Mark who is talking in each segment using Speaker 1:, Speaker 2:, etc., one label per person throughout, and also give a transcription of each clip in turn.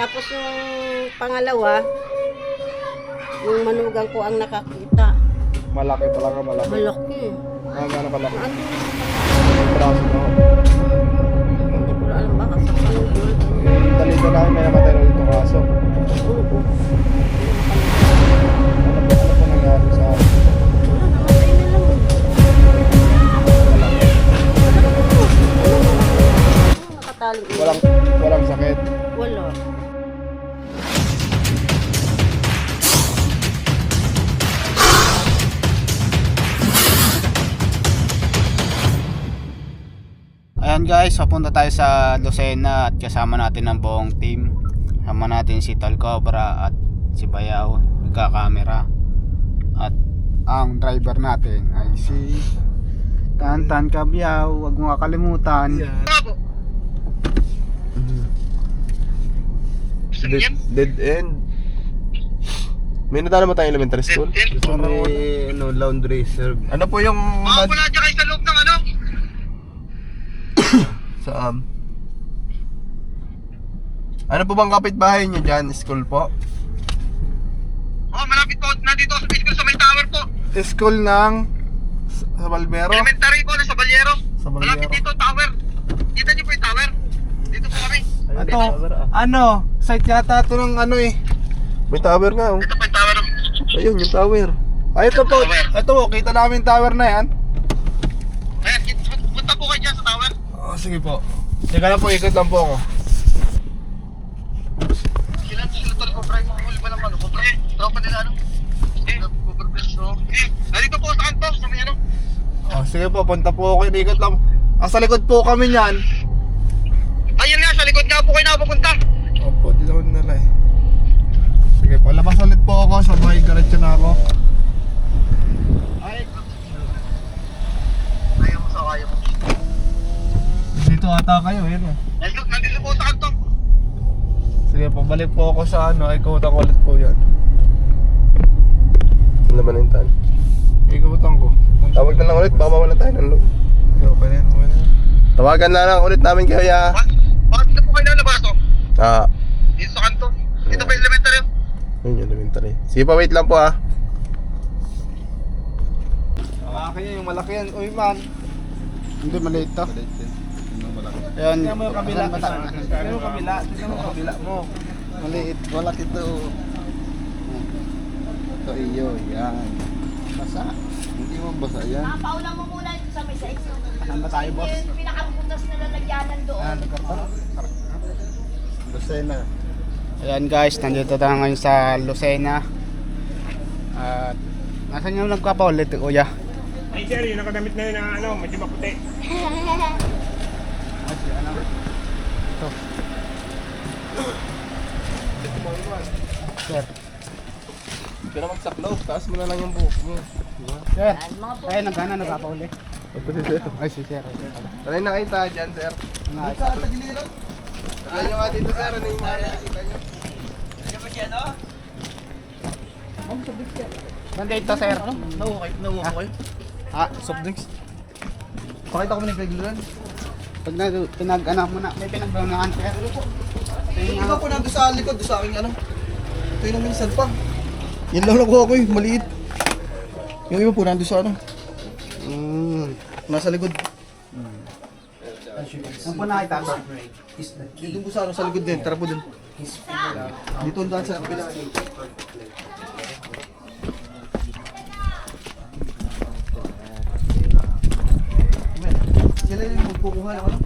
Speaker 1: Tapos yung pangalawa, yung manugang ko ang nakakita.
Speaker 2: Malaki talaga, malaki.
Speaker 1: Malaki.
Speaker 2: Gano'n kalaki.
Speaker 1: Ano?
Speaker 2: Braso na ako.
Speaker 1: Hindi ko alam baka sa panugol.
Speaker 2: Talito namin may namatay na dito kaso.
Speaker 1: Oo.
Speaker 2: Ano po nangyari sa akin?
Speaker 1: Wala, namatay na lang.
Speaker 2: Malaki.
Speaker 1: Nakataling
Speaker 2: Walang sakit.
Speaker 1: Wala.
Speaker 3: Ayan guys, papunta tayo sa Lucena at kasama natin ang buong team. Kasama natin si Tol Cobra at si Bayaw, nagka-camera. At ang driver natin ay si Tantan Kabyaw, huwag mo kakalimutan.
Speaker 2: Dead end. May nadala mo tayong elementary school?
Speaker 3: Gusto may laundry serve.
Speaker 2: Ano po yung...
Speaker 4: Wala dyan kayo sa loob ng ano?
Speaker 2: Sa ano po bang kapitbahay nyo dyan? School po?
Speaker 4: Oh, malapit po. Nandito ako sa school sa may tower po.
Speaker 2: School ng... Sa Balbero?
Speaker 4: Elementary po na sa Balyero.
Speaker 2: Sa Balyero.
Speaker 4: Malapit dito, tower. Kita niyo po yung tower? Dito po kami.
Speaker 2: Ito, ano? Site yata ito ng ano eh. May tower nga oh.
Speaker 4: Dito po yung tower.
Speaker 2: Ayun yung tower. Ay ito po. Ito po, kita namin tower na yan.
Speaker 4: Ayan, punta po kayo dyan sa tower.
Speaker 2: Oh, sige po. Teka lang po, ikot lang po ako.
Speaker 4: Sila tol ko, try mo huli ba ng ano? Eh, tropa nila ano? Nandito po sa kanto, sa may ano?
Speaker 2: Oh, sige po, punta po ako. Ikot lang. Sa likod po kami niyan.
Speaker 4: Ayun nga, sa likod nga po kayo nakapunta.
Speaker 2: Opo, dito ako nila eh. Sige po, labas ulit po ako. Sabay, diretso na ako.
Speaker 4: Ay, ayaw mo sa kaya mo.
Speaker 2: Dito ata kayo, yun eh.
Speaker 4: Nandito po sa kanto.
Speaker 2: Sige po, balik po ako sa ano. Ikutan ko ulit po yan. Ano naman yung tan? Ikutan ko. Tawag na lang ulit, baka mawala tayo ng loob. Okay na yan, okay na yan. Tawagan na lang ulit namin kayo ya.
Speaker 4: Bakit dito po kayo nalabas oh? Dito sa kanto. Dito pa yung elementary.
Speaker 2: Yun yung elementary. Sige pa, wait lang po ah. Akin yan, yung malaki yan. Uy man.
Speaker 3: Hindi, maliit to. Ayan,
Speaker 2: Tingnan mo yung kabila. Tingnan mo yung kabila. Tingnan mo yung kabila mo.
Speaker 3: maliit, malaki to. Ito iyo, yan. Basa. Hindi mo basa yan.
Speaker 5: Paulang mo muna ito sa may size.
Speaker 3: Saan ba tayo, boss?
Speaker 5: Yung pinakabutas na lalagyanan doon.
Speaker 3: Lucena. Ayan guys, nandito tayo ngayon sa Lucena. At nasan yung nagpapaulit, kuya?
Speaker 6: Ay sir, yung nakadamit na yun na ano, medyo maputi.
Speaker 3: Ito. Sir.
Speaker 2: Hindi ka na magsaklaw. Taas mo na lang yung buhok mo.
Speaker 3: Sir. Ay, nagkana nagpapaulit.
Speaker 2: Ito si sir.
Speaker 3: Ay, si sir.
Speaker 2: Ano yung nakita dyan, sir? Sa tagiliran. Alam nyo nga dito, sir. Ano yung nakita nyo?
Speaker 3: Nandito, sir.
Speaker 2: Nauha ko kayo. Soft drinks. Pakita ko mo ng tagiliran.
Speaker 3: Pag pinag-anak mo na, may pinag-ganahan, sir.
Speaker 2: Yung iba po nandun sa likod, doon sa aking ano. Ito yung minsan pa. Yan lang nakuha ko eh, maliit. Yung iba po nandun sa ano. Nasa likod.
Speaker 3: Ang po nakita, sir.
Speaker 2: Dito po sa ano, sa likod din, tara po dun. Dito ang daan sa kabila. Sila yung magkukuha ng ano?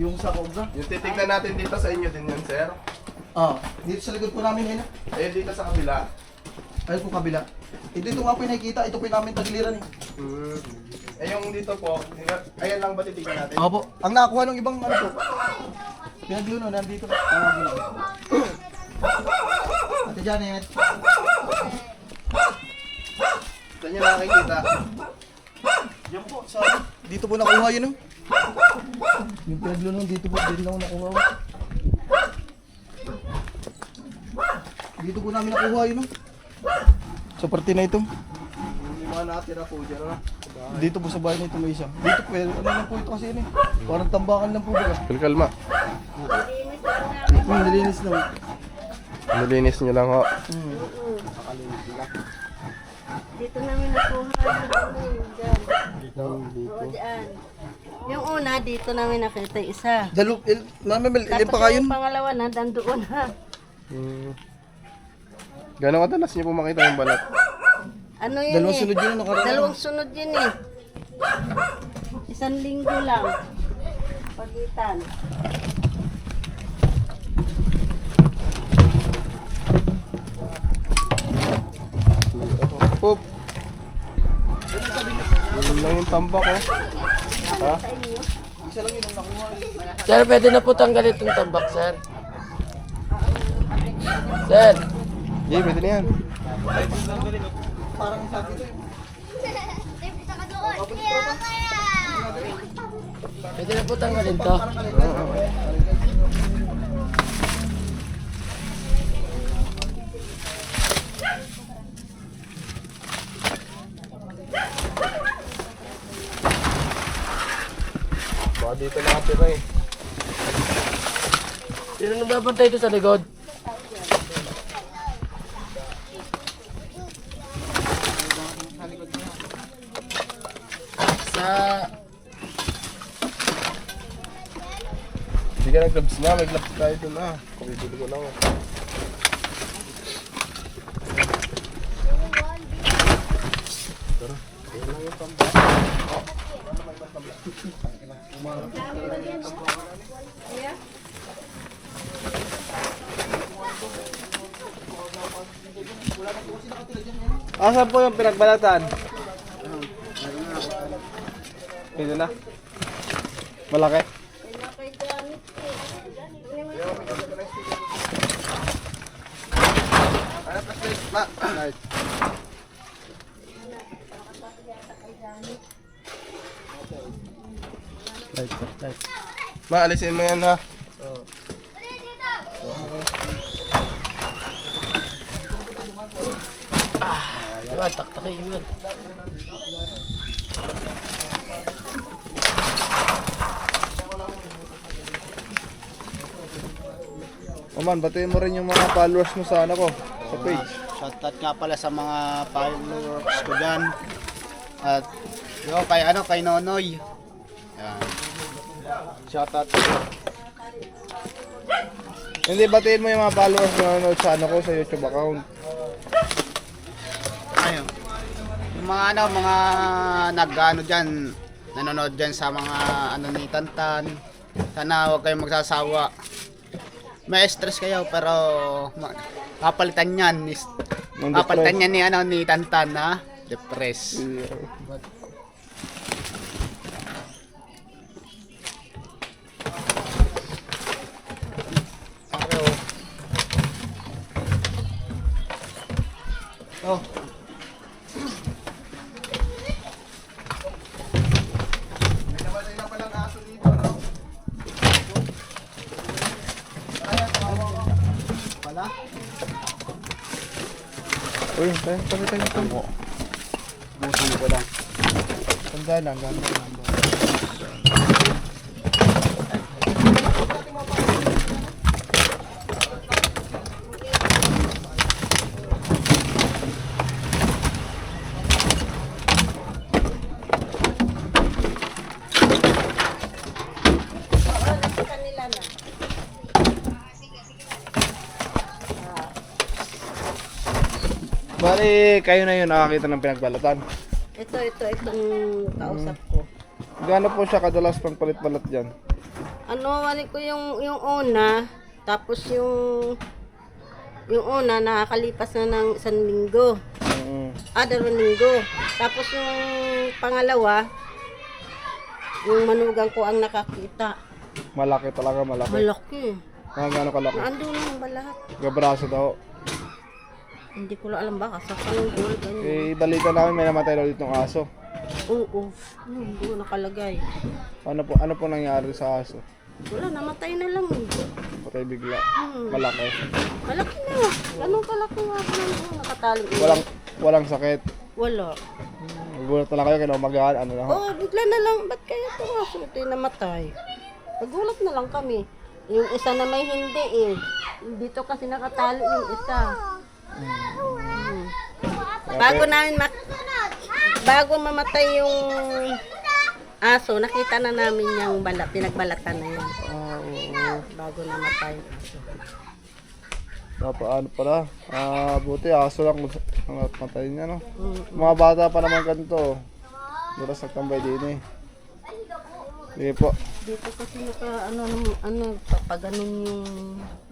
Speaker 2: Yung sa cobra. Yung titignan natin dito sa inyo din yun, sir. Dito sa likod po namin yun. Eh, dito sa kabila. Ayun po kabila. Dito nga po yung nakikita, ito po yung namin tagiliran eh. Eh yung dito po, ayan lang ba titignan natin? Opo. Ang nakakuha ng ibang ano po. Pinagluno, nandito. Ate Janet. Saan nyo nakikita? Yan po, sa dito po nakuha yun oh. Yung pinagluno dito po, din lang nakuha oh. Dito po namin nakuha yun oh. Sa parte na ito. Yung mga nakatira po dyan oh. Dito po sa bahay na ito may isa. Dito po, ano lang po ito kasi yun eh. Parang tambakan lang po ba? Kalma. Nilinis lang. Nilinis nyo lang ho.
Speaker 1: Dito namin nakuha. Dyan. Oo, dyan. Yung una, dito namin nakita yung isa.
Speaker 2: Mami, ilan
Speaker 1: Tapos
Speaker 2: pa kayo?
Speaker 1: yung pangalawa na, dandoon na.
Speaker 2: Gano'ng kadalas niyo po makita yung balat?
Speaker 1: Ano yun
Speaker 2: Dalawang
Speaker 1: eh?
Speaker 2: sunod yun, nakaraan.
Speaker 1: Dalawang sunod yun eh. 1 linggo lang. Pagitan.
Speaker 2: Pop! Yun lang yung tambak oh. Ha?
Speaker 7: Sir, pwede na po tanggalin itong tambak, sir. Sir,
Speaker 2: Yeah, pwede na yan.
Speaker 7: pwede na po tanggalin to.
Speaker 2: Baka dito nakatira eh.
Speaker 7: Sino nagbabantay ito sa likod? Sa...
Speaker 2: Hindi ka nag-gloves na, may gloves tayo dun ah. Kubibili ko lang oh. Asan po yung pinagbalatan? Ito na. Malaki. Light. Ma, alisin mo yan ha.
Speaker 7: Diba, taktakin yun.
Speaker 2: Oman, batiin mo rin yung mga followers mo sa ano ko, sa page.
Speaker 3: Shoutout nga pala sa mga followers ko dyan. At yun, kay Nonoy. Yan.
Speaker 2: Shoutout. Hindi, batiin mo yung mga followers na nanonood sa ano ko, sa YouTube account.
Speaker 3: Ayun. Yung mga nag-ano dyan, nanonood dyan sa mga ano ni Tantan. Sana huwag kayong magsasawa. May stress kayo pero papalitan yan. Papalitan yan ni Tantan na depress. Oh.
Speaker 2: Uy, tayo.
Speaker 3: Busin ko lang.
Speaker 2: Tanda lang, gano'n lang.
Speaker 1: Kanila na.
Speaker 2: Bali, kayo na yun nakakita ng pinagbalatan.
Speaker 1: Itong kausap ko.
Speaker 2: Gaano po siya kadalas pang palit-balat dyan?
Speaker 1: Ano, wali ko yung una, tapos yung una nakakalipas na ng 1 linggo. 2 linggo. Tapos yung pangalawa, yung manugang ko ang nakakita.
Speaker 2: Malaki talaga, malaki.
Speaker 1: Malaki.
Speaker 2: Gaano kalaki?
Speaker 1: Naandun lang ba lahat?
Speaker 2: Gabraso daw.
Speaker 1: Hindi ko lang alam ba, sa panunggol, ganyan.
Speaker 2: Eh, balita namin may namatay daw dito ng aso.
Speaker 1: Oo, hindi ko nakalagay.
Speaker 2: Ano po nangyari sa aso?
Speaker 1: Wala, namatay na lang.
Speaker 2: Patay bigla. Malaki.
Speaker 1: Malaki na. Ganun kalaki nga ako nandun, nakatali.
Speaker 2: Walang sakit.
Speaker 1: Wala.
Speaker 2: Nagulat na lang kayo, kinaumagaan, ano na ho.
Speaker 1: Oo, bigla na lang. Ba't kaya ito nga suti namatay? Nagulat na lang kami. Yung isa na may hindi eh. Dito kasi nakatali yung isa. Bago mamatay yung aso, nakita na namin yung pinagbalatan na yun. Bago namatay yung aso.
Speaker 2: Ano pala? Buti aso lang ang matay niya, no? Mga bata pa naman ganito. Duras nagtambay din eh. Sige po.
Speaker 1: Dito kasi papaganon yung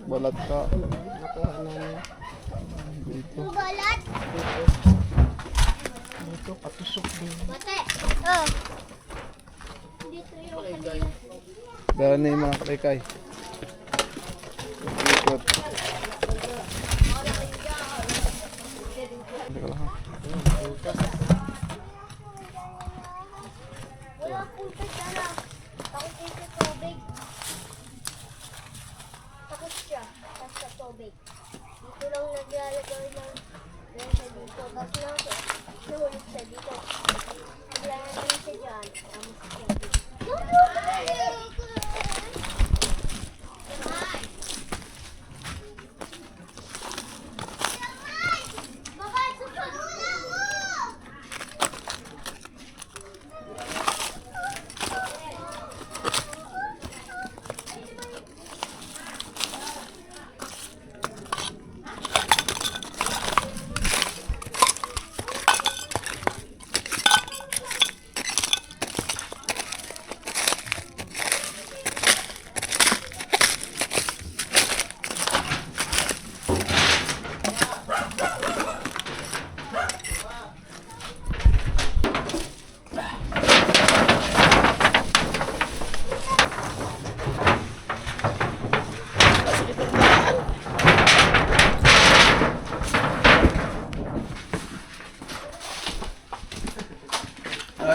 Speaker 2: Balat ka.
Speaker 1: nakuha namin.
Speaker 2: Dito.
Speaker 1: Dito, patusok din.
Speaker 2: Dahil na yung mga kaikay. Ikot. Teka lang ha.
Speaker 5: Wala akong kasala. Takot siya sa tubig. Takot siya sa tubig. Dito lang naglalagay ng siya dito. Tapos nahulog siya dito. Bigla na lang siya dyan. Tapos siya dito.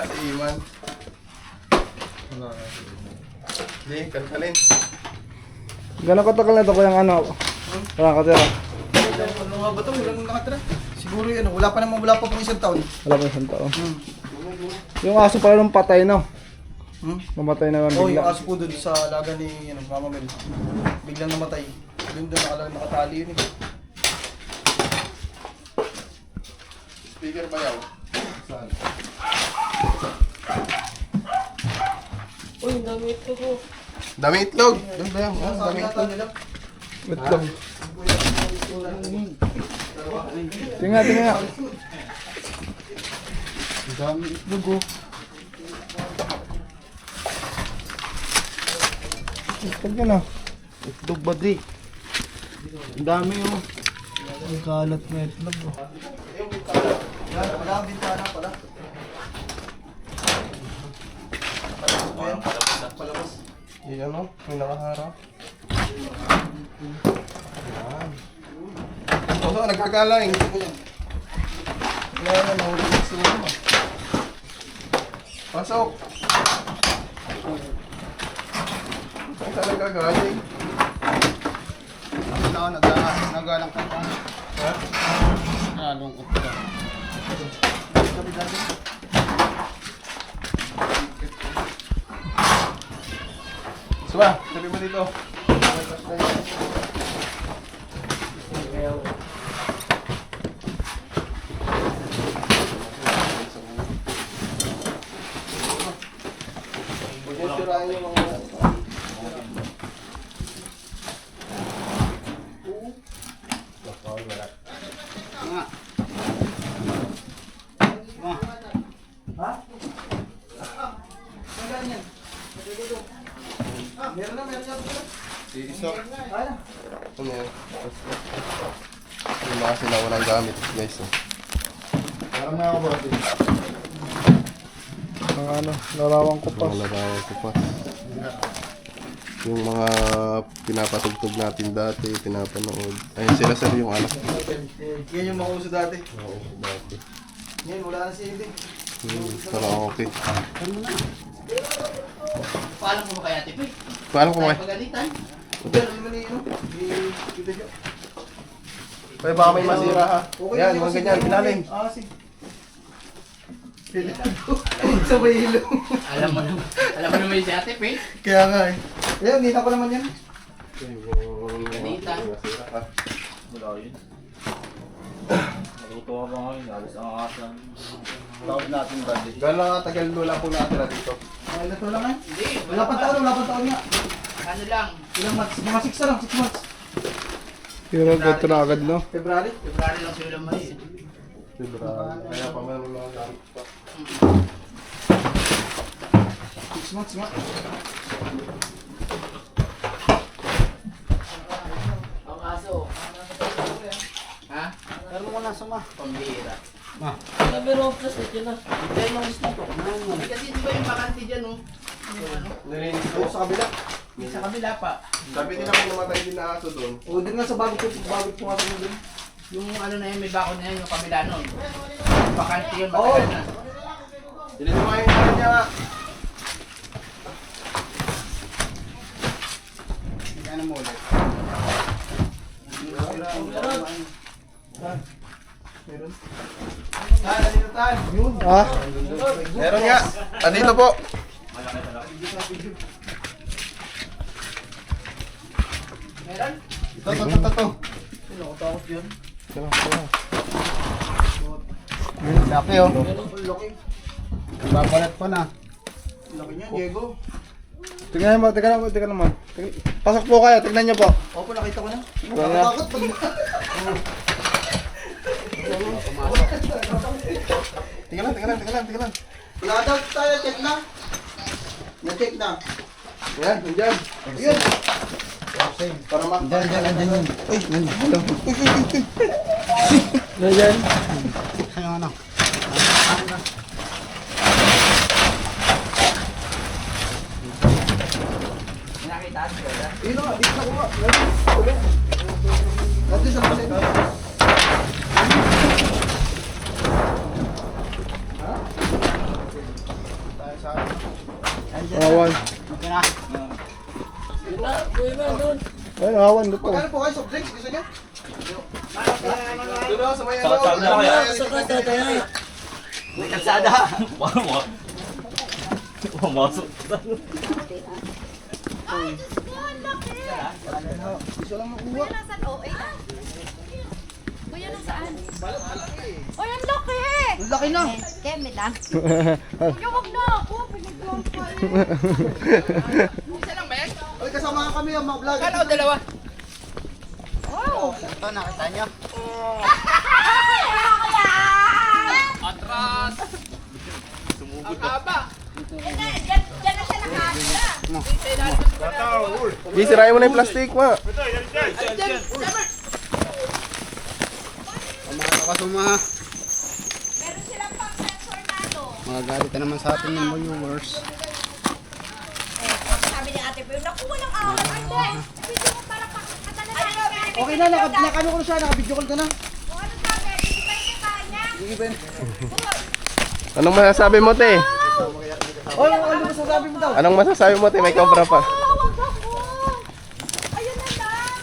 Speaker 2: Si Iman. Hindi, kalkalin. Gano'ng katagal na ito kayang ano? Wala katira. Ano nga ba ito? Wala nang nakatira. Siguro yun, wala pa pang isang taon. Wala pa isang taon. Yung aso pala nung patay, no? Namatay na lang bigla. Yung aso po doon sa alaga ni Mama Mel. Biglang namatay. Doon nakatali yun eh. Speaker ba yaw? Saan?
Speaker 7: Uy, dami ito ko.
Speaker 2: Dami itlog. Doon ba yan? Dami itlog. Itlog. Tingnan. Dami itlog oh. Itlog yan ah. Itlog ba di? Ang dami oh. Ang kalat na itlog oh. Yan, wala ang bintana pala. Ayan, palabas. Yan o, may nakaharap. Ayan. So, nagkakalaing. Wala na, nahulog na sila naman. Pasok. Saan ka nagkagaling?
Speaker 3: Ako na nagalang ka pa.
Speaker 2: Ha?
Speaker 3: Nalungkot ka.
Speaker 2: Suba, sabi mo dito. Ano yan? Yung mga sinawalang gamit, guys. Parang na ako ba din? Mga larawang kupas. Mga larawang kupas. Yung mga pinapatugtog natin dati, pinapanood. Ayun sila sir yung anak. Yan yung makuso dati? Oo, dati. Ngayon, wala na si Hindi. Pero okay.
Speaker 7: Paalam ko ba kaya, Tipi?
Speaker 2: Paano ko kaya?
Speaker 7: Pagalitan?
Speaker 2: Kaya baka may masira ha. Yan, mga ganyan, ilalim. Sige. Sa may ilong.
Speaker 7: Alam mo naman si Ate, Pi.
Speaker 2: Kaya nga eh. Ayun, nita ko naman yan.
Speaker 7: Ganita.
Speaker 2: Wala yun.
Speaker 8: Natutuwa pa ngayon, alas ang asan. Tawag natin ba?
Speaker 2: Gano'n katagal wala po natira dito? Ilan to lang eh?
Speaker 7: Hindi,
Speaker 2: Wala pang taon nga.
Speaker 7: ano lang.
Speaker 2: Ilang months? Mga 6 na lang, 6 months.
Speaker 3: Ito na agad, no?
Speaker 2: February?
Speaker 7: February lang sila mais.
Speaker 2: February. Kaya pa meron mga gamit pa. 6 months nga.
Speaker 7: Ang aso. Ha?
Speaker 3: Pero mo nasa ma.
Speaker 7: Pambira.
Speaker 3: Pero plastic yun na.
Speaker 7: Hindi kasi di ba yung bakante dyan, no? Yung ano?
Speaker 2: Narinig ko sa kabila.
Speaker 7: Yung sa kabila pa.
Speaker 2: Sabi nila kung namatay din na aso doon. O, din nga sa bago po nga sa doon.
Speaker 7: Yung ano na yun, may bakod na yun, yung kabila nun. Bakante yun, matagal na.
Speaker 2: Dinidumahin ka niya nga.
Speaker 3: Ano mo ulit?
Speaker 2: Meron. Yun.
Speaker 3: Ah?
Speaker 2: Meron nga. Andito po.
Speaker 7: Meron?
Speaker 2: Ito.
Speaker 7: Nakakatakot yun.
Speaker 3: Laki, oh. Babalat pa na.
Speaker 2: Laki niya, Diego.
Speaker 3: Tingnan mo. Pasok po kayo, tignan niyo po.
Speaker 2: Opo, nakita ko na.
Speaker 3: Wala.
Speaker 2: Takot pag... Tingnan lang. Wala daw tayo, check na. Na-check na. Yan, nandyan. Ayun. Para mak...
Speaker 3: Andyan yun. Uy, nandito. Nandyan. Ano?
Speaker 7: Nakita ko yun.
Speaker 2: Ayun na, dito na ko nga. Dati sa kasi.
Speaker 3: Awan. Ay, awan doon po.
Speaker 2: Magkano po kayo soft drinks? Gusto niyo? Doon na, sa may ano.
Speaker 8: Sabi na kaya?
Speaker 7: May kalsada.
Speaker 8: Pumasok.
Speaker 2: Gusto lang makuha.
Speaker 5: Kuya, nasaan? Uy, ang laki!
Speaker 2: Ang laki na.
Speaker 5: Keme lang. Kuya, wag na ako. Pinagplang pa eh.
Speaker 7: Isa lang ba yan?
Speaker 2: Ay, kasama kami ang mga vlog.
Speaker 7: Kala ko dalawa.
Speaker 3: Ito, nakita niyo?
Speaker 7: Atras! Ang haba.
Speaker 5: Diyan na siya nakakita.
Speaker 2: Di, sirayin mo na yung plastic, ma.
Speaker 3: Mga kakasuma.
Speaker 5: Meron silang pang sensor na to.
Speaker 3: Magagalit na naman sa atin ng viewers.
Speaker 5: Sabi ni ate Pio, naku, walang awan. Ate, video mo para pakatala na.
Speaker 2: Okay na, nakano ko na siya, naka-video call ka na.
Speaker 5: Kung ano sabi, hindi ba yung kanya?
Speaker 2: Anong masasabi mo, te?
Speaker 3: Oh, ano masasabi mo daw?
Speaker 2: Anong masasabi mo, te? May cobra pa.
Speaker 5: Wag ako. Ayun na lang.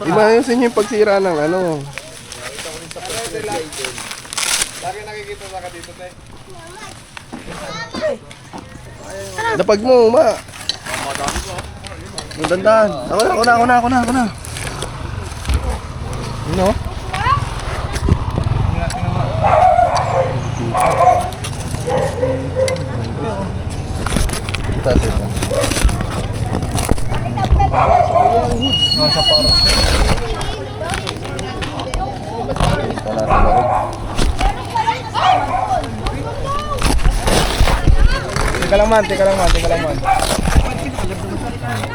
Speaker 2: Di ba yung sinyo yung pagsira ng ano? Napag mo, ma. Dandan. Ako na. Ano? Ito. Nasa parang. Wala sa loob. Teka lang man.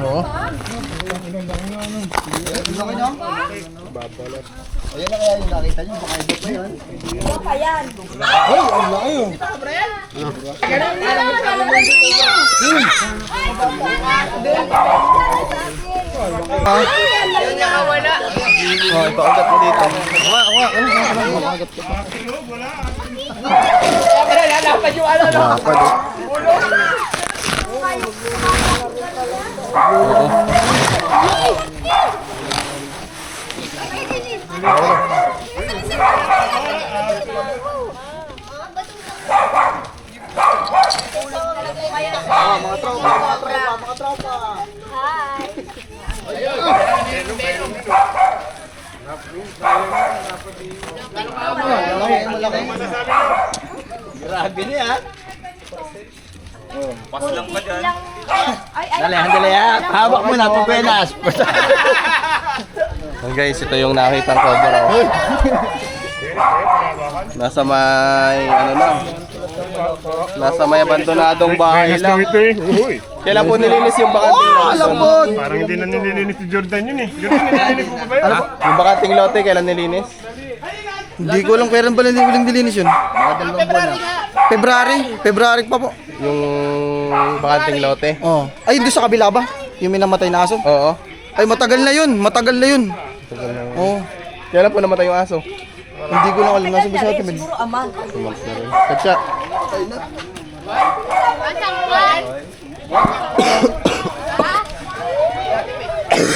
Speaker 2: Oo. Ayan na kaya yung nakita nyo, baka iba pa yan.
Speaker 5: Iba pa yan.
Speaker 2: Ay, ang laki yun.
Speaker 7: Yan yung nawala.
Speaker 2: Oh, ipaagat mo dito. Makagat ko.
Speaker 7: Wala, lalapad yung ano, no?
Speaker 2: Lapad eh. Mga tropa. Malaki.
Speaker 3: Grabe niya.
Speaker 6: Paslang pa dyan.
Speaker 3: Dali yan. Hawak mo na, pupenas.
Speaker 2: Guys, ito yung nakitang cobra. Nasa may, ano na. Nasa may abandonadong bahay lang.
Speaker 6: Ito eh. Uy.
Speaker 2: Kailan po nilinis yung bakanting lote?
Speaker 6: Parang hindi na nililinis si Jordan yun eh. Jordan, nililinis mo ba ba yun?
Speaker 2: Yung bakanting lote, kailan nilinis?
Speaker 8: Hindi ko alam kailan pala hindi nilinis yun. February pa po.
Speaker 2: Yung bakanting lote?
Speaker 8: Oh. Ay, doon sa kabila ba? Yung minamatay na aso?
Speaker 2: Oo.
Speaker 8: Ay, matagal na yun. Oh.
Speaker 2: Kailan po namatay yung aso?
Speaker 8: Hindi ko lang alam nasa ba sa atin.
Speaker 1: Siguro aman.
Speaker 2: Katsa.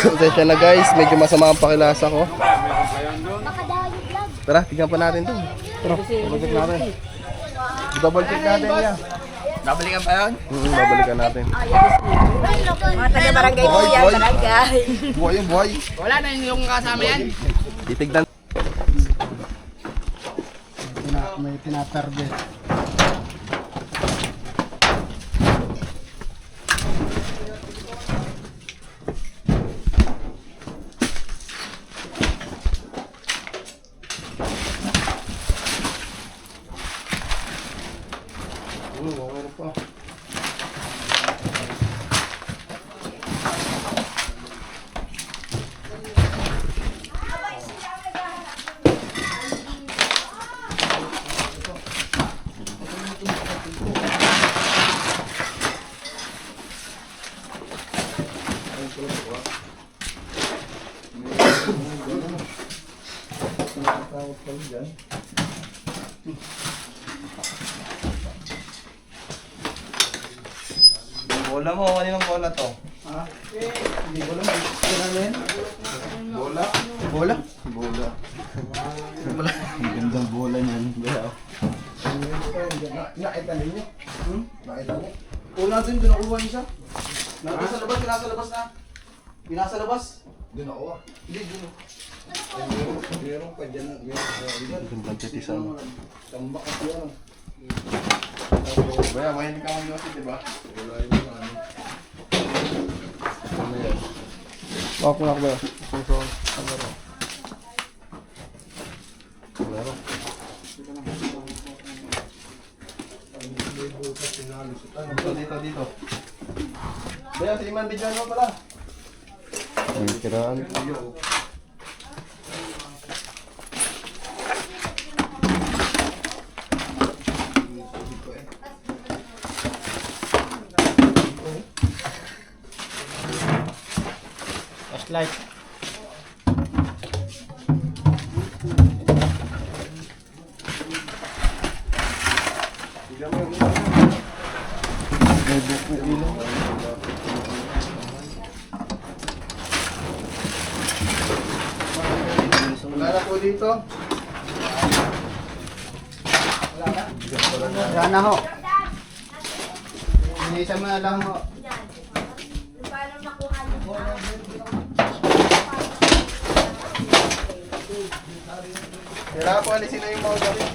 Speaker 2: Pasensya na guys, medyo masama ang pakilasa ko. Tara, tignan pa natin to. Tara, babalik natin. Double check natin niya.
Speaker 7: Babalikan pa yun?
Speaker 2: Babalikan natin.
Speaker 1: Mga taga-barangay po yan, barangay.
Speaker 2: Buhay yung buhay.
Speaker 7: Wala na yung kasama yan.
Speaker 2: Titignan.
Speaker 8: May tinatarget.
Speaker 2: Bola mo, kaninong bola to?
Speaker 8: Hindi ko alam.
Speaker 2: Bola?
Speaker 8: Bola?
Speaker 2: Bola.
Speaker 8: Ang gandang bola niyan.
Speaker 2: Nakita ninyo? Nakita niyo? Una din, doon nakuha niyo siya. Nandun sa labas, pinasa labas na. Pinasa labas. Doon nakuha. Hindi, doon. Meron pa dyan. Doon pa dyan isa. Tambak kasi yan. Baya, mahinig ka mag-yosi, diba? Wala yun yung ano. Ano yan?
Speaker 8: Ako na ba?
Speaker 2: Puso. Ano ro? Ano ro? Dito. Baya, si Iman Bidjano pala. Ay, kiraan.
Speaker 3: Flashlight.
Speaker 2: Wala na po dito.
Speaker 3: Wala na ho. Inisa mo na lang ho.
Speaker 2: Kailangan po alisin na yung mga gamit.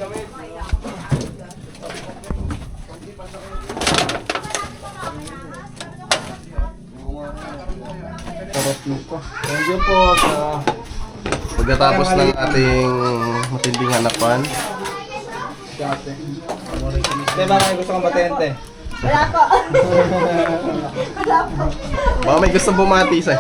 Speaker 8: Thank you po sa...
Speaker 2: Pagkatapos ng ating matinding hanapan,
Speaker 8: Diba kayo gusto kong batente?
Speaker 2: baka may gusto bumati isa.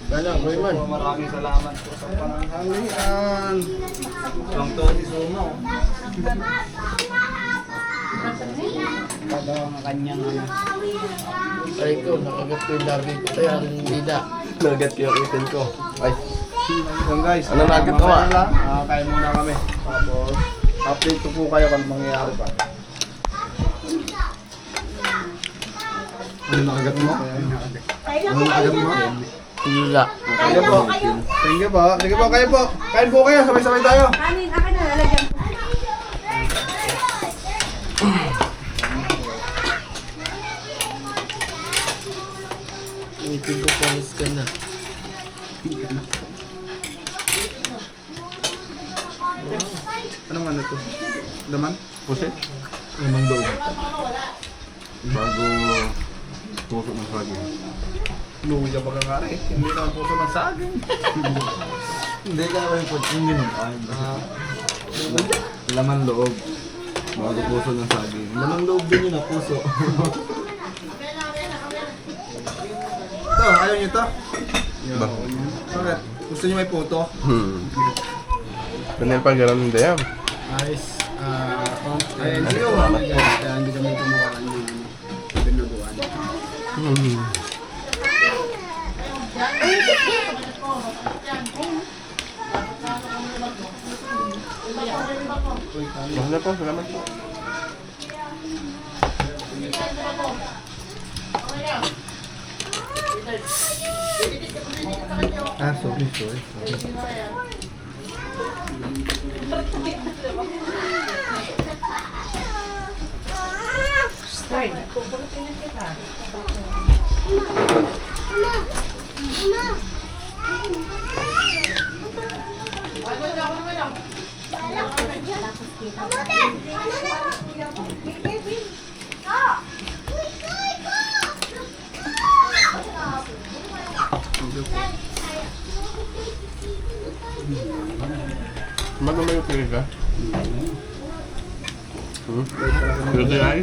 Speaker 8: Maraming salamat po sa pananghalian. Ang Tony Sumo.
Speaker 7: Kada ang kanyang ano.
Speaker 8: Ay ko, nakagat ko yung labi ko. Kaya rin bida.
Speaker 2: Nagat ko yung itin ko. Ay,
Speaker 8: Yan guys.
Speaker 2: ano nagat ko ah?
Speaker 8: Kain muna kami. Tapos, update ko po kayo kung mangyayari pa. Ano nakagat mo? Ano nakagat mo?
Speaker 7: Wala.
Speaker 8: Sige po. Thank you po. Sige po, kayo po. Kain po kayo. Sabay-sabay tayo.
Speaker 1: Kanin, akin na, lalagyan ko.
Speaker 2: Ngipin ko panis ka na.
Speaker 8: Anong ano to? Laman? Pusit?
Speaker 2: Lamang loob.
Speaker 8: Bago puso ng saging. Luwi ka pa ka nga rin. Hindi naman puso ng saging.
Speaker 2: Hindi ka naman po. Hindi naman.
Speaker 8: Laman loob. Bago puso ng saging.
Speaker 2: Lamang loob din yun na puso. Ito, ayaw nyo ito? Bakit? Gusto nyo may puto?
Speaker 6: Ganyan pa gano'n hindi yan.
Speaker 3: Ayos. Ayun, sige. Kaya hindi kami kumukaan ng binubuan.
Speaker 6: Mahal po, salamat po.
Speaker 2: Sorry.
Speaker 6: Bago may upili ka? Gusto ay?